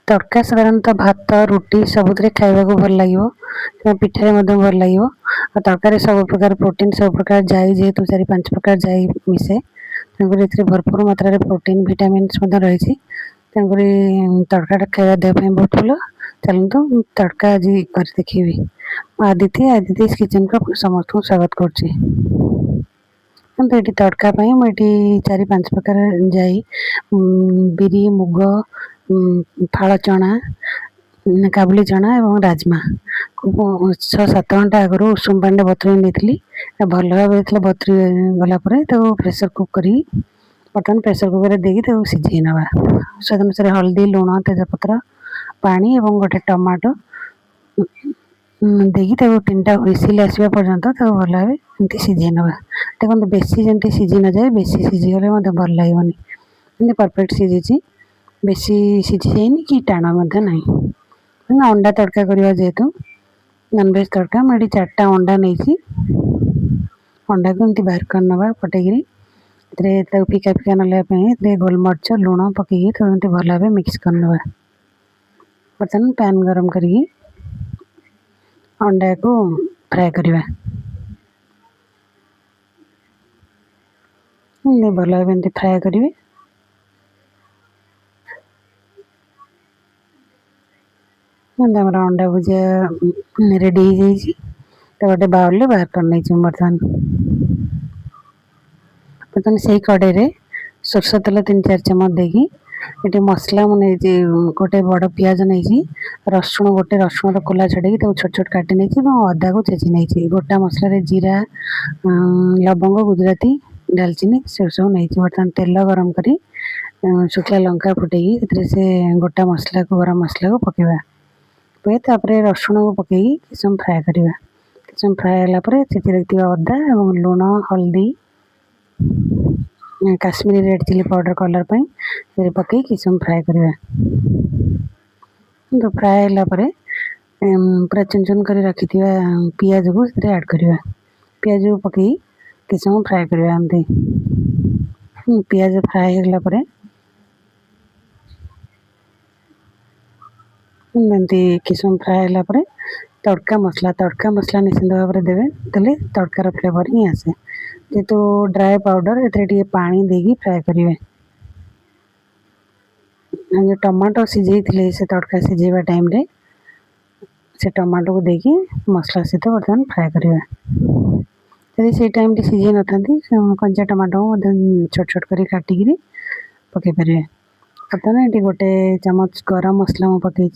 तड़का साधारणतः भात रुटी सबुथिरे खाइबाकू भल लगे पिठारे भल लगे तड़कारी सब प्रकार प्रोटीन सब प्रकार जाई जेहेतु 4-5 प्रकार जाई मिसे तेणुकर भरपूर मात्रा रे प्रोटीन विटामिन रही तड़का खाଇବା देह बहुत भल। चलतु तड़का आज कर देखी आदित्य किचन को समस्त स्वागत करुच्ची। तड़का मुझे 4-5 प्रकार जाई बिरी मुग फाड़ चना काबुली चना एवं राजमा 6-7 घंटा आगु उषुम पानी बतुरी नहीं भल भाव बतुरी गलापर प्रेसर कुक कर बर्तमान प्रेसर कुकर देकी सीझे ना स्वाद अनुसार हल्दी लुण तेजपत्र पानी एवं गोटे टमाटो देखी 3टा हुइसिल आसवा पर्यंत भल भाव एमती सीझे ना देखो बेसी जमी सीझी न जाए बेसी सीझीगले मत भल लगे परफेक्ट सीझी बेसी सीझी जाए कि टाण ना अंडा तड़का करवा जेहेतु नॉनवेज तड़का मुझे 4टा अंडा नहीं अंडा को एमती बाहर कर ना पटेगी फिका फिका नापे गोलमरीच लुण पकई तो भल भाव मिक्स कर ना बर्तमान पैन गरम करी अंडा को फ्राए करवा भल भाव एमती फ्राए करेंगे। अंडा भुजिया रेडी हो जाए तो गोटे बाउल बाहर कर नहीं बर्तमान बर्तमान से कड़े सोरष तेल 3-4 चम्मच देगी ये मसला मुझे गोटे बड़ पियाज नहीं रसुण गोटे रसुण कोला छड़े छोट छोट काटी नहीं अदा को छेची नहीं गोटा मसला जीरा लवंग गुजराती डालचीनी से सब नहीं बर्तमान तेल गरम करी शुखला लंका फुटेगी से गोटा मसला को गरम मसला को पकेवा तापर रसुण को पकई किस फ्राए करवा किस फ्राए होगा अदा और लुण हल्दी Kashmiri red chilli powder colour पर पकई किस फ्राए करवा तो फ्राए होगापर पूरा चुन चुन कर रखी पियाज को ऐड करवा पियाज को पकई किस फ्राए करवा एमती पियाज फ्राए होगापर एमती किस फ्राए होगापर तड़का मसला निश्चिंत भाव में देवे तेल तड़कार फ्लेवर ही आसे जेहेतु ड्राई पाउडर ए पानी देगी फ्राए करेंगे जो टमाटो सीझे से तड़का सीझेबा टाइम रे से टमाटो को देकी मसला सहित बर्तमान फ्राए करवा यदि से टाइम सीझे न था कंचा टमाटो छोट छोट कर काटिकी पकई पारे बर्तमान ये गोटे चामच गरम मसला मुझे पकई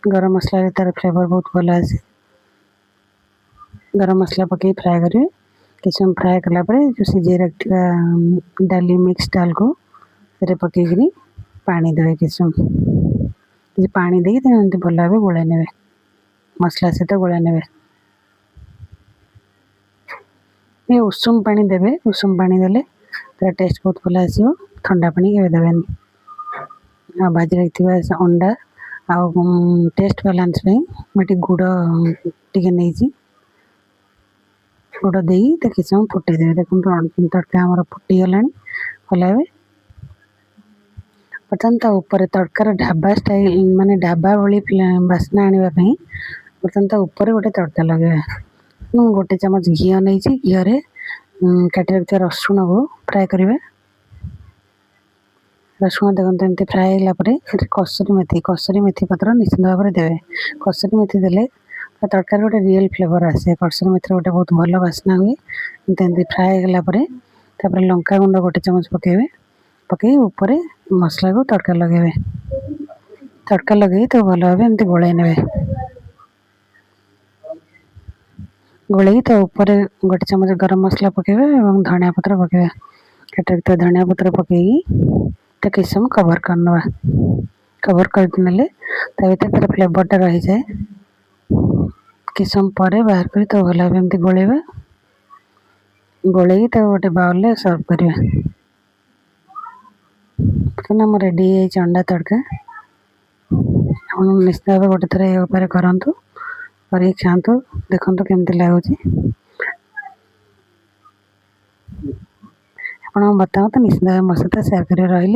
गरम मसला तार फ्लेवर बहुत भल आसे गरम मसला पकई फ्राए करेंगे किस फ्राए कलापर जो सीझे रखा डाली मिक्स डाल को पकईकरी पानी देवे किस पानी देकी भल भाव गोलाई ने मसला सहित गोलाई ने उषुम पानी देवे उषुम पानी देले तार टेस्ट बहुत भल आसो ठंडा पानी के देवेनि भाजी रखा अंडा आउ टेस्ट बालांस मुझे गुड़ टे नहीं गुड़ दे किस फुटे देवे देखो तड़का आम फुटीगला भल भाव बर्तमान ऊपर तड़कार ढाबा स्टाइल माने ढाबा भली बास्ना आने बर्तमान ऊपर गोटे तड़का लगे गोटे चामच घी नहीं घी काटी रखा रसुण को फ्राए करवा रसुण देखते एमती फ्राए होगापर कसुरी मेथी पत्र निश्चिंत भाव में देवे कसुरी मेथी देले तड़कार गोटे रियल फ्लेवर आसे कसुरी मेथी गोटे बहुत भल बास्ना हुए एमती फ्राए होगापर लंका गुंड गोटे चामच पकेबे पकई ऊपर मसला को तड़का लगे तो भल भाव एमती गोलाई ने गोल तो ऊपर गोटे चामच गरम मसला पकेबे और धनिया पत्र पकेबे काटी रखा धनिया पत्र पकई तो किस समय कवर करना कवर करने तार फ्लेवरटा रही जाए किस समय बाहर कर तो भल भाव एमती गोलेबा गोले तो गोटे बाउल सर्व करवा आम रेडी अंडा तड़का निश्चित भाव गोटे थर ये करूँ कर खातु देखु केमती लगुच आप बताओ तो निश्चित भाव मो सहित सेयार कर रही।